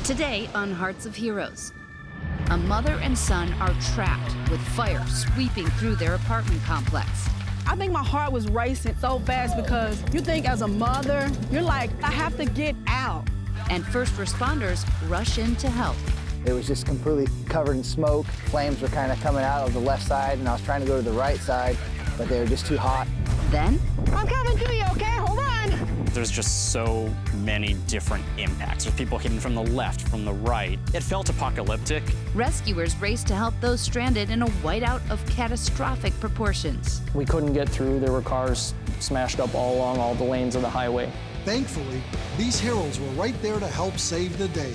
Today on Hearts of Heroes, a mother and son are trapped with fire sweeping through their apartment complex. I think my heart was racing so fast because you think as a mother, you're like, I have to get out. And first responders rush in to help. It was just completely covered in smoke. Flames were kind of coming out of the left side, and I was trying to go to the right side, but they were just too hot. Then, I'm coming to you, okay? Hold on. There's just so many different impacts. There's people hitting from the left, from the right. It felt apocalyptic. rescuers raced to help those stranded in a whiteout of catastrophic proportions. We couldn't get through. There were cars smashed up all along all the lanes of the highway. Thankfully, these heroes were right there to help save the day.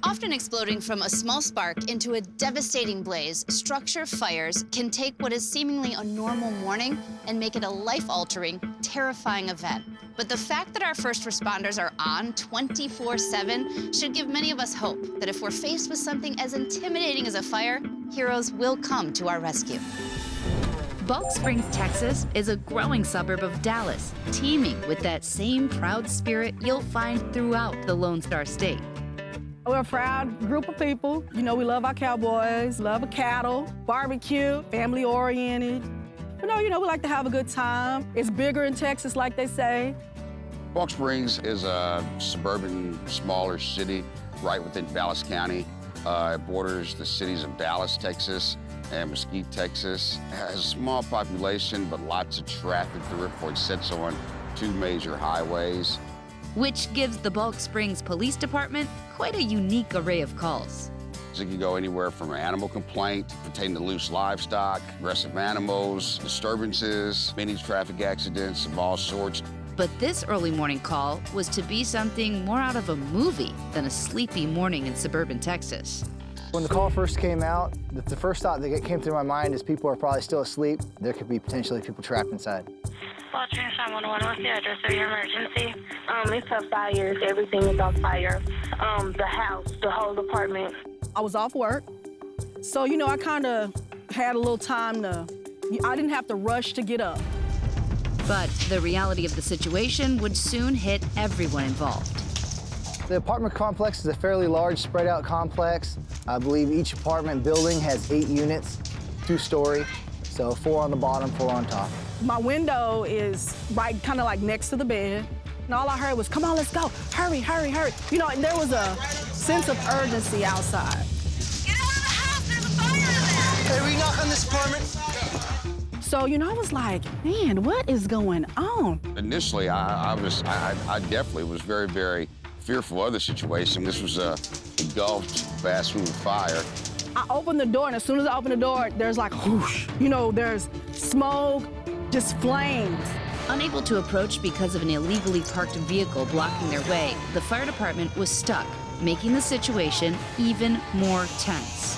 Often exploding from a small spark into a devastating blaze, structure fires can take what is seemingly a normal morning and make it a life-altering, terrifying event. But the fact that our first responders are on 24/7 should give many of us hope that if we're faced with something as intimidating as a fire, heroes will come to our rescue. Bulk Springs, Texas is a growing suburb of Dallas, teeming with that same proud spirit you'll find throughout the Lone Star State. We're a proud group of people. You know, we love our cowboys, love our cattle, barbecue, family-oriented. You know, we like to have a good time. It's bigger in Texas, like they say. Bulk Springs is a suburban, smaller city right within Dallas County. It borders the cities of Dallas, Texas, and Mesquite, Texas. It has a small population, but lots of traffic through it for it sits on two major highways. Which gives the Bulk Springs Police Department quite a unique array of calls. It can go anywhere from an animal complaint pertaining to loose livestock, aggressive animals, disturbances, many traffic accidents of all sorts. But this early morning call was to be something more out of a movie than a sleepy morning in suburban Texas. When the call first came out, the first thought that came through my mind is people are probably still asleep. There could be potentially people trapped inside. Bulk Springs 911, what's the address of your emergency? It's a fire. Everything is on fire. The house, the whole apartment. I was off work, so, I kind of had a little time I didn't have to rush to get up. But the reality of the situation would soon hit everyone involved. The apartment complex is a fairly large, spread out complex. I believe each apartment building has 8 units, 2-story, so 4 on the bottom, 4 on top. My window is right kind of like next to the bed, and all I heard was, come on, let's go, hurry, hurry, hurry. And there was a sense of urgency outside. Get out of the house, there's a fire in there! Hey, we knock on this apartment? So, I was like, man, what is going on? Initially, I definitely was very, very fearful of the situation. This was a engulfed, fast-moving fire. I opened the door, and as soon as I opened the door, there's like whoosh. There's smoke, just flames. Unable to approach because of an illegally parked vehicle blocking their way, the fire department was stuck, making the situation even more tense.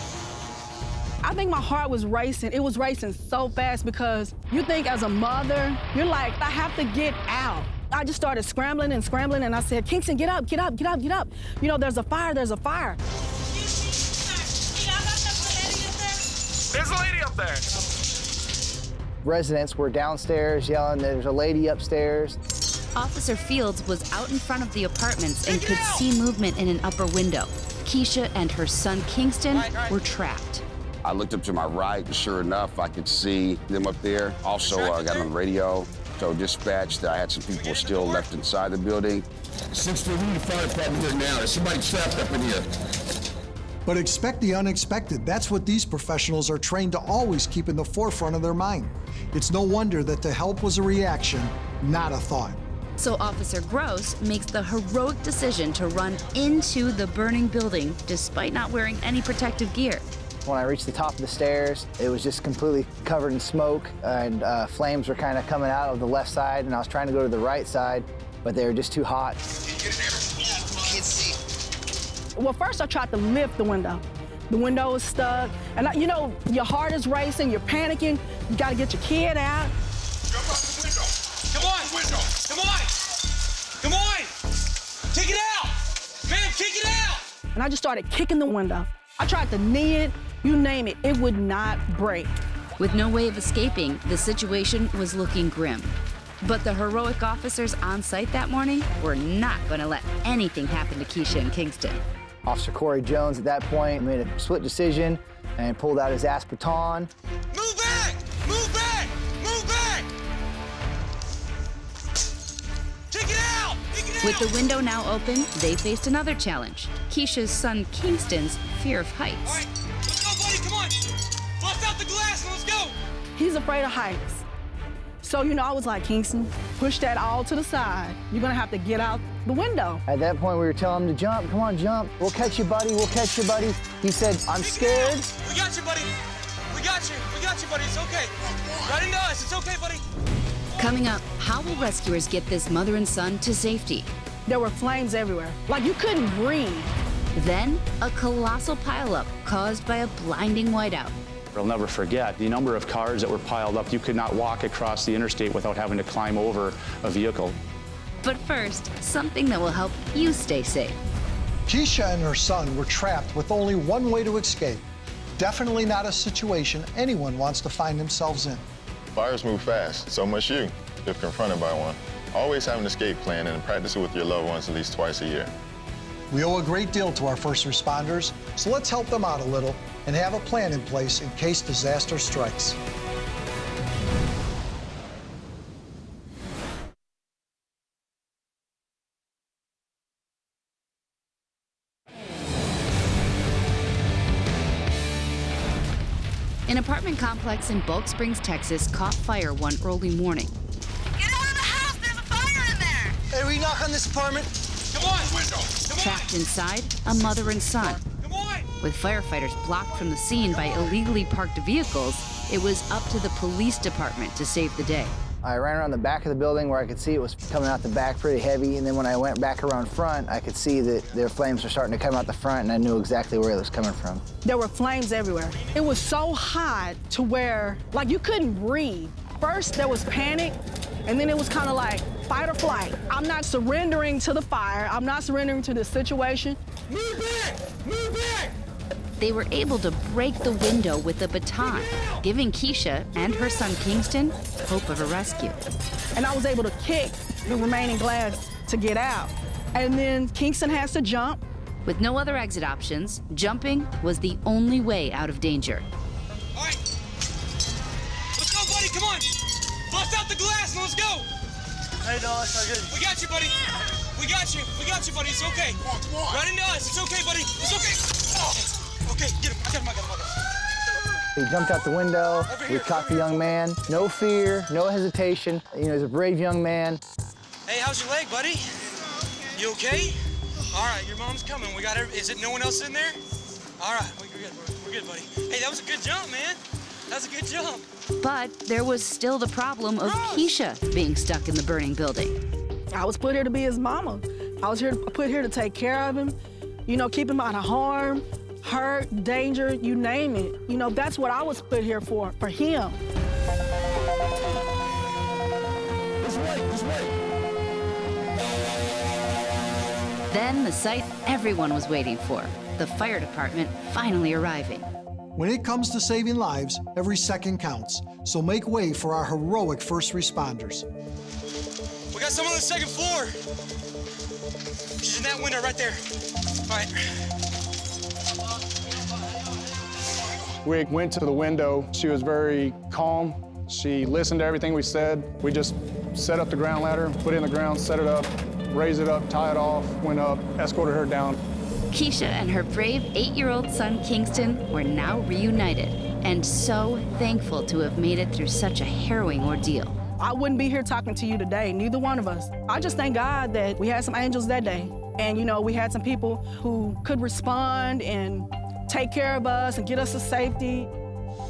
I think my heart was racing. It was racing so fast because you think as a mother, you're like, I have to get out. I just started scrambling, and I said, Kingston, get up, get up, get up, get up. There's a fire, there's a fire. There's a lady up there. Residents were downstairs yelling, there's a lady upstairs. Officer Fields was out in front of the apartments and could see movement in an upper window. Keisha and her son Kingston were trapped. I looked up to my right, and sure enough, I could see them up there. Also, I got on the radio, so dispatched that I had some people still left inside the building. Since they're in the fire department here now, there's somebody trapped up in here. But expect the unexpected. That's what these professionals are trained to always keep in the forefront of their mind. It's no wonder that the help was a reaction, not a thought. So Officer Gross makes the heroic decision to run into the burning building despite not wearing any protective gear. When I reached the top of the stairs, it was just completely covered in smoke, and flames were kind of coming out of the left side, and I was trying to go to the right side, but they were just too hot. Get in there. Can't see. Well, first I tried to lift the window, The window is stuck. And you know, your heart is racing, you're panicking. You gotta get your kid out. Jump out the window. Come on. Window. Come on. Come on. Kick it out. Man, kick it out. And I just started kicking the window. I tried to knee it, you name it, it would not break. With no way of escaping, the situation was looking grim. But the heroic officers on site that morning were not going to let anything happen to Keisha and Kingston. Officer Corey Jones at that point made a split decision and pulled out his baton. Move back. Move back. Move back. Kick it out. Kick it out. With the window now open, they faced another challenge. Keisha's son Kingston's fear of heights. All right. Let's go, buddy. Come on. Bust out the glass and let's go. He's afraid of heights. So, you know, I was like, Kingston, push that all to the side. You're gonna have to get out the window. At that point, we were telling him to jump. Come on, jump. We'll catch you, buddy. We'll catch you, buddy. He said, I'm scared. We got you, buddy. We got you. We got you, buddy. It's okay. Right into us. It's okay, buddy. Coming up, how will rescuers get this mother and son to safety? There were flames everywhere. Like, you couldn't breathe. Then, a colossal pileup caused by a blinding whiteout. I'll never forget the number of cars that were piled up. You could not walk across the interstate without having to climb over a vehicle. But first, something that will help you stay safe. Keisha and her son were trapped with only one way to escape. Definitely not a situation anyone wants to find themselves in. Fires move fast, so must you, if confronted by one. Always have an escape plan and practice it with your loved ones at least twice a year. We owe a great deal to our first responders, so let's help them out a little and have a plan in place in case disaster strikes. An apartment complex in Bulk Springs, Texas caught fire one early morning. Get out of the house. There's a fire in there. Hey, we knock on this apartment. Come on. Window. Come on. Trapped inside, a mother and son. Come on. With firefighters blocked from the scene by illegally parked vehicles, it was up to the police department to save the day. I ran around the back of the building where I could see it was coming out the back pretty heavy, and then when I went back around front, I could see that their flames were starting to come out the front, and I knew exactly where it was coming from. There were flames everywhere. It was so hot to where, like, you couldn't breathe. First, there was panic, and then it was kind of like fight or flight. I'm not surrendering to the fire. I'm not surrendering to this situation. Move back. Move back. They were able to break the window with a baton, giving Keisha and her son Kingston hope of a rescue. And I was able to kick the remaining glass to get out. And then Kingston has to jump. With no other exit options, jumping was the only way out of danger. All right. Let's go, buddy. Come on. Bust out the glass and let's go. Hey, no, that's not good. We got you, buddy. We got you. We got you, buddy. It's okay. Come on. Right into us. It's okay, buddy. It's okay. Oh. Okay, get him. I got him. I got him. I got him. He jumped out the window. We caught the young man. No fear, no hesitation. You know, he's a brave young man. Hey, how's your leg, buddy? You okay? All right, your mom's coming. We got her. Is it no one else in there? All right, we're good. We're good, buddy. Hey, that was a good jump, man. That's a good jump. But there was still the problem of Keisha being stuck in the burning building. I was put here to be his mama. I was put here to take care of him, you know, keep him out of harm, hurt, danger, you name it. You know, that's what I was put here for him. This way. Then the sight everyone was waiting for, the fire department finally arriving. When it comes to saving lives, every second counts. So make way for our heroic first responders. We got someone on the second floor. She's in that window right there. All right. We went to the window. She was very calm. She listened to everything we said. We just set up the ground ladder, put it in the ground, set it up, raise it up, tie it off, went up, escorted her down. Keisha and her brave 8-year-old son Kingston were now reunited and so thankful to have made it through such a harrowing ordeal. I wouldn't be here talking to you today, neither one of us. I just thank God that we had some angels that day. And, you know, we had some people who could respond and take care of us and get us to safety.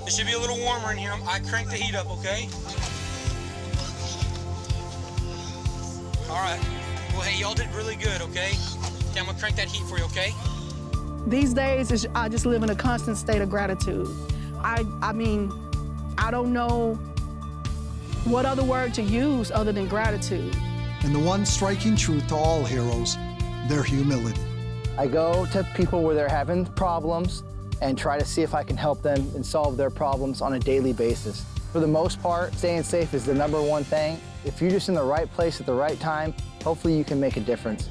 It should be a little warmer in here. I cranked the heat up, okay? All right. Well, hey, y'all did really good, okay? Okay, I'm gonna crank that heat for you, okay? These days, I just live in a constant state of gratitude. I mean, I don't know what other word to use other than gratitude. And the one striking truth to all heroes, their humility. I go to people where they're having problems and try to see if I can help them and solve their problems on a daily basis. For the most part, staying safe is the #1 thing. If you're just in the right place at the right time, hopefully you can make a difference.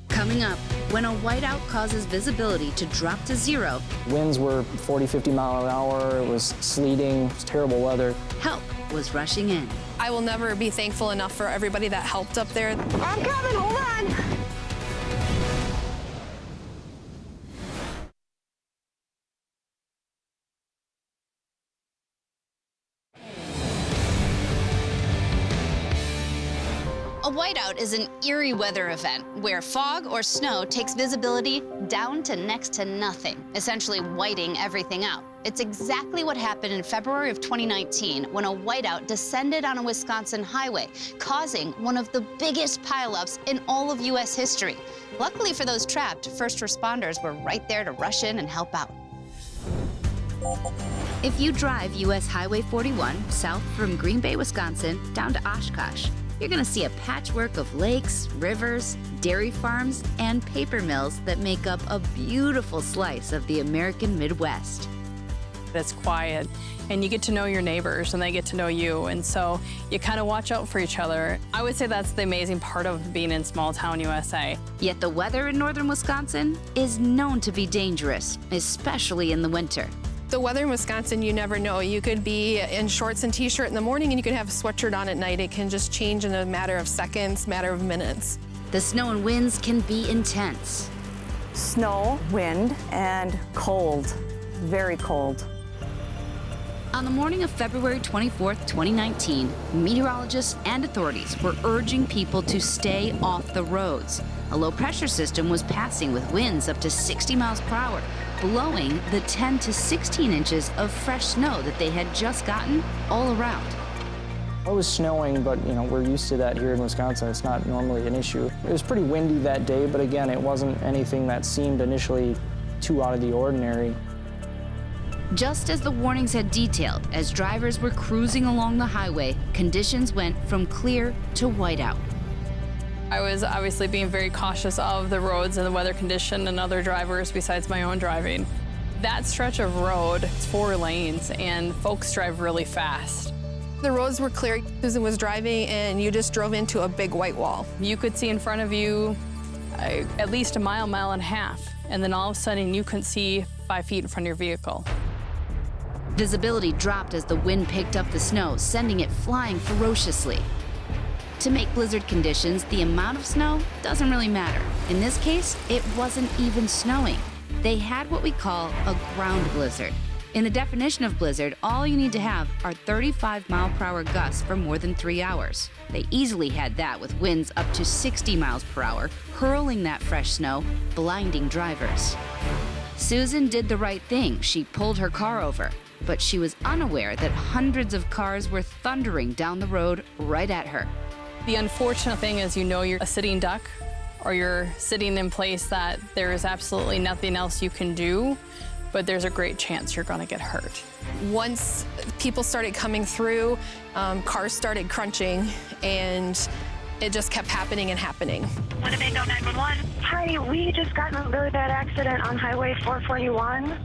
Coming up, when a whiteout causes visibility to drop to 0, Winds were 40, 50 mile an hour. It was sleeting, it was terrible weather. help was rushing in. I will never be thankful enough for everybody that helped up there. I'm coming, hold on. A whiteout is an eerie weather event where fog or snow takes visibility down to next to nothing, essentially whiting everything out. It's exactly what happened in February of 2019 when a whiteout descended on a Wisconsin highway, causing one of the biggest pileups in all of U.S. history. Luckily for those trapped, first responders were right there to rush in and help out. If you drive U.S. Highway 41 south from Green Bay, Wisconsin, down to Oshkosh, you're gonna see a patchwork of lakes, rivers, dairy farms, and paper mills that make up a beautiful slice of the American Midwest. It's quiet, and you get to know your neighbors, and they get to know you, and so you kind of watch out for each other. I would say that's the amazing part of being in small town USA. Yet the weather in northern Wisconsin is known to be dangerous, especially in the winter. The weather in Wisconsin, you never know. You could be in shorts and t-shirt in the morning and you could have a sweatshirt on at night. It can just change in a matter of seconds, matter of minutes. The snow and winds can be intense. Snow, wind, and cold, very cold. On the morning of February 24th, 2019, meteorologists and authorities were urging people to stay off the roads. A low-pressure system was passing with winds up to 60 miles per hour, blowing the 10 to 16 inches of fresh snow that they had just gotten all around. It was snowing, but we're used to that here in Wisconsin. It's not normally an issue. It was pretty windy that day, but again, it wasn't anything that seemed initially too out of the ordinary. Just as the warnings had detailed, as drivers were cruising along the highway, conditions went from clear to whiteout. I was obviously being very cautious of the roads and the weather condition and other drivers besides my own driving. That stretch of road, it's 4 lanes, and folks drive really fast. The roads were clear. Susan was driving and you just drove into a big white wall. You could see in front of you at least a mile, mile and a half, and then all of a sudden you couldn't see 5 feet in front of your vehicle. Visibility dropped as the wind picked up the snow, sending it flying ferociously. To make blizzard conditions, the amount of snow doesn't really matter. In this case, it wasn't even snowing. They had what we call a ground blizzard. In the definition of blizzard, all you need to have are 35-mile-per-hour gusts for more than 3 hours. They easily had that with winds up to 60 miles per hour, hurling that fresh snow, blinding drivers. Susan did the right thing. She pulled her car over, but she was unaware that hundreds of cars were thundering down the road right at her. The unfortunate thing is you're a sitting duck, or you're sitting in place that there is absolutely nothing else you can do, but there's a great chance you're gonna get hurt. Once people started coming through, cars started crunching, and it just kept happening and happening. Winnebago 911. Hi, we just got in a really bad accident on Highway 441.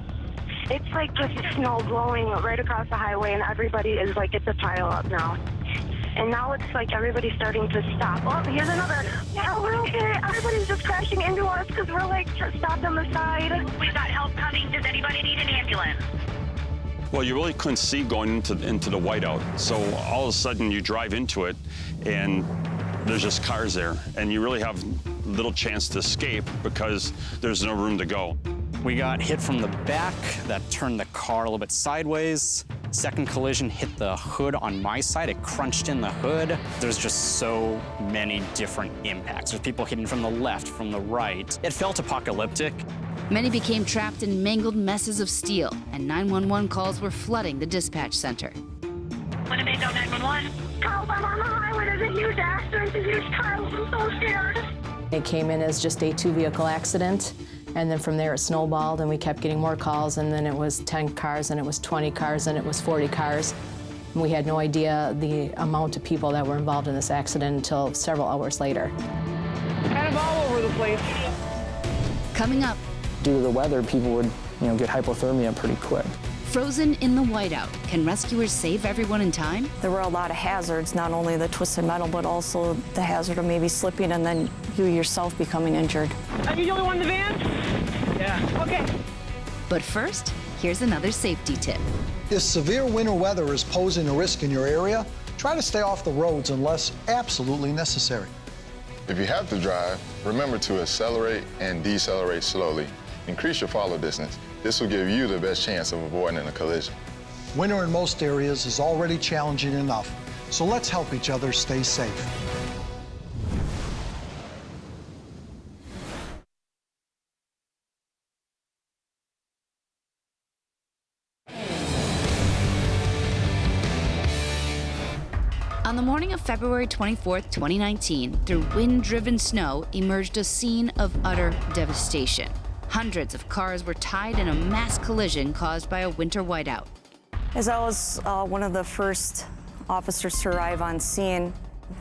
It's like just snow blowing right across the highway, and everybody is like, it's a pile up now. And now it's like everybody's starting to stop. Oh, here's another. Yeah, we're okay. Everybody's just crashing into us because we're like stopped on the side. We've got help coming. Does anybody need an ambulance? Well, you really couldn't see going into the whiteout. So all of a sudden you drive into it and there's just cars there. And you really have little chance to escape because there's no room to go. We got hit from the back. That turned the car a little bit sideways. Second collision hit the hood on my side. It crunched in the hood. There's just so many different impacts. There's people hitting from the left, from the right. It felt apocalyptic. Many became trapped in mangled messes of steel, and 911 calls were flooding the dispatch center. Winnebago 911. Help, I'm on the highway. There's a huge accident. There's a huge car. I'm so scared. It came in as just a 2-vehicle accident, And then from there it snowballed and we kept getting more calls, and then it was 10 cars and it was 20 cars and it was 40 cars. And we had no idea the amount of people that were involved in this accident until several hours later. Kind of all over the place. Coming up, Due to the weather, people would get hypothermia pretty quick. frozen in the whiteout. Can rescuers save everyone in time? There were a lot of hazards, not only the twisted metal, but also the hazard of maybe slipping and then you yourself becoming injured. Are you the only one in the van? Yeah. Okay. But first, here's another safety tip. If severe winter weather is posing a risk in your area, try to stay off the roads unless absolutely necessary. If you have to drive, remember to accelerate and decelerate slowly. Increase your follow distance. This will give you the best chance of avoiding a collision. Winter in most areas is already challenging enough, so let's help each other stay safe. On the morning of February 24th, 2019, through wind-driven snow emerged a scene of utter devastation. Hundreds of cars were tied in a mass collision caused by a winter whiteout. As I was one of the first officers to arrive on scene,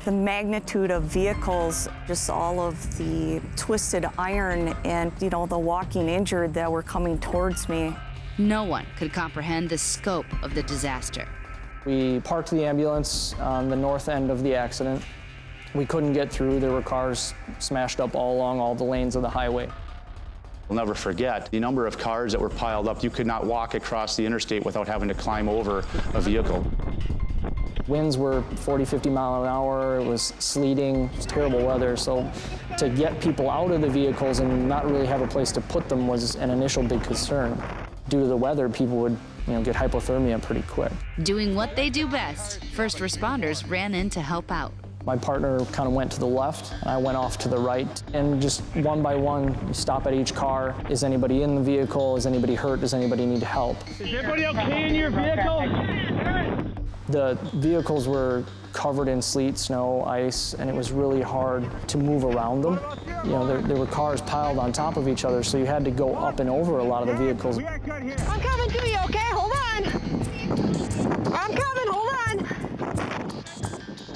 the magnitude of vehicles, just all of the twisted iron and, the walking injured that were coming towards me. No one could comprehend the scope of the disaster. We parked the ambulance on the north end of the accident. We couldn't get through. There were cars smashed up all along all the lanes of the highway. We'll never forget the number of cars that were piled up. You could not walk across the interstate without having to climb over a vehicle. Winds were 40, 50 mile an hour. It was sleeting. It was terrible weather. So to get people out of the vehicles and not really have a place to put them was an initial big concern. Due to the weather, people would get hypothermia pretty quick. Doing what they do best, first responders ran in to help out. My partner kind of went to the left, and I went off to the right. And just one by one, you stop at each car. Is anybody in the vehicle? Is anybody hurt? Does anybody need help? Is everybody okay in your vehicle? The vehicles were covered in sleet, snow, ice, and it was really hard to move around them. There were cars piled on top of each other, so you had to go up and over a lot of the vehicles. I'm coming to you, okay? Hold on. I'm coming, hold on.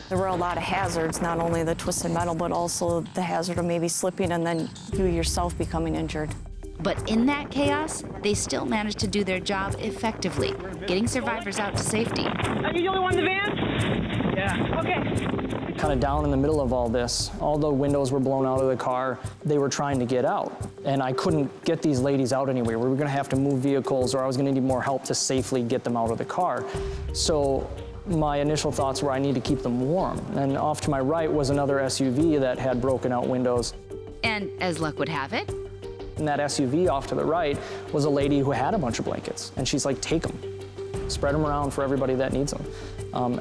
There were a lot of hazards, not only the twisted metal, but also the hazard of maybe slipping and then you yourself becoming injured. But in that chaos, they still managed to do their job effectively, getting survivors out to safety. Are you the only one in the van? Yeah. Okay. Kind of down in the middle of all this, all the windows were blown out of the car. They were trying to get out, and I couldn't get these ladies out anywhere. We were going to have to move vehicles, or I was going to need more help to safely get them out of the car. So my initial thoughts were I need to keep them warm. And off to my right was another SUV that had broken out windows. And as luck would have it, in that SUV off to the right was a lady who had a bunch of blankets, and she's like, take them. Spread them around for everybody that needs them.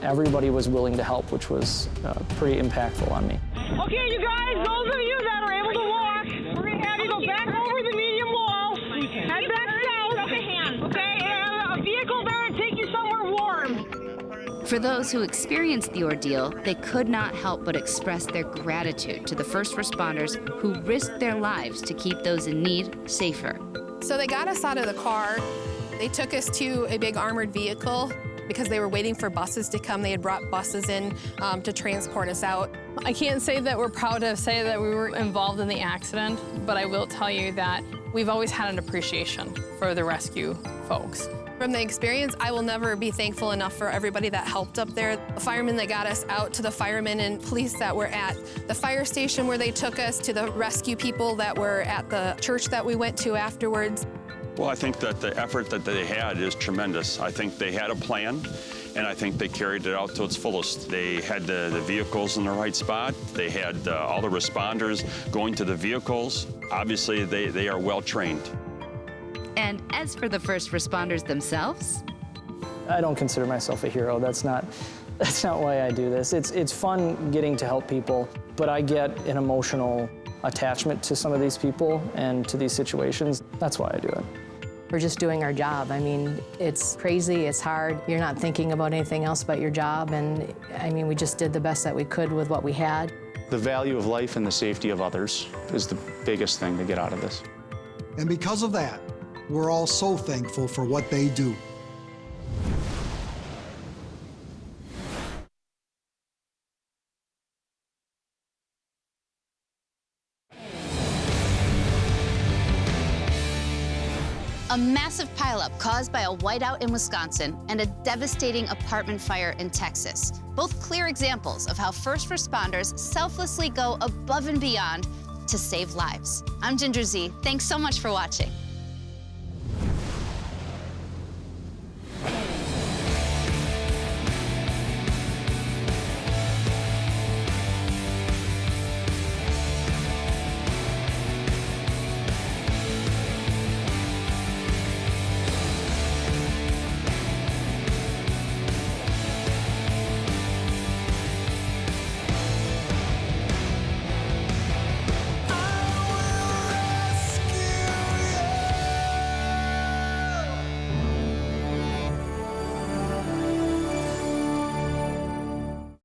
Everybody was willing to help, which was pretty impactful on me. Okay, you guys, those of you that are able to walk, we're gonna have you go back over the medium wall, head back south, okay, and a vehicle there and take you somewhere warm. for those who experienced the ordeal, they could not help but express their gratitude to the first responders who risked their lives to keep those in need safer. So they got us out of the car. They took us to a big armored vehicle because they were waiting for buses to come. They had brought buses in to transport us out. I can't say that we're proud to say that we were involved in the accident, but I will tell you that we've always had an appreciation for the rescue folks. From the experience, I will never be thankful enough for everybody that helped up there. The firemen that got us out, to the firemen and police that were at the fire station where they took us, to the rescue people that were at the church that we went to afterwards. Well, I think that the effort that they had is tremendous. I think they had a plan, and I think they carried it out to its fullest. They had the vehicles in the right spot. They had all the responders going to the vehicles. Obviously, they are well trained. And as for the first responders themselves? I don't consider myself a hero. That's not why I do this. It's fun getting to help people, but I get an emotional attachment to some of these people and to these situations. That's why I do it. We're just doing our job. I mean, it's crazy, it's hard. You're not thinking about anything else but your job, and I mean, we just did the best that we could with what we had. The value of life and the safety of others is the biggest thing to get out of this. And because of that, we're all so thankful for what they do. A massive pileup caused by a whiteout in Wisconsin and a devastating apartment fire in Texas. Both clear examples of how first responders selflessly go above and beyond to save lives. I'm Ginger Zee. Thanks so much for watching.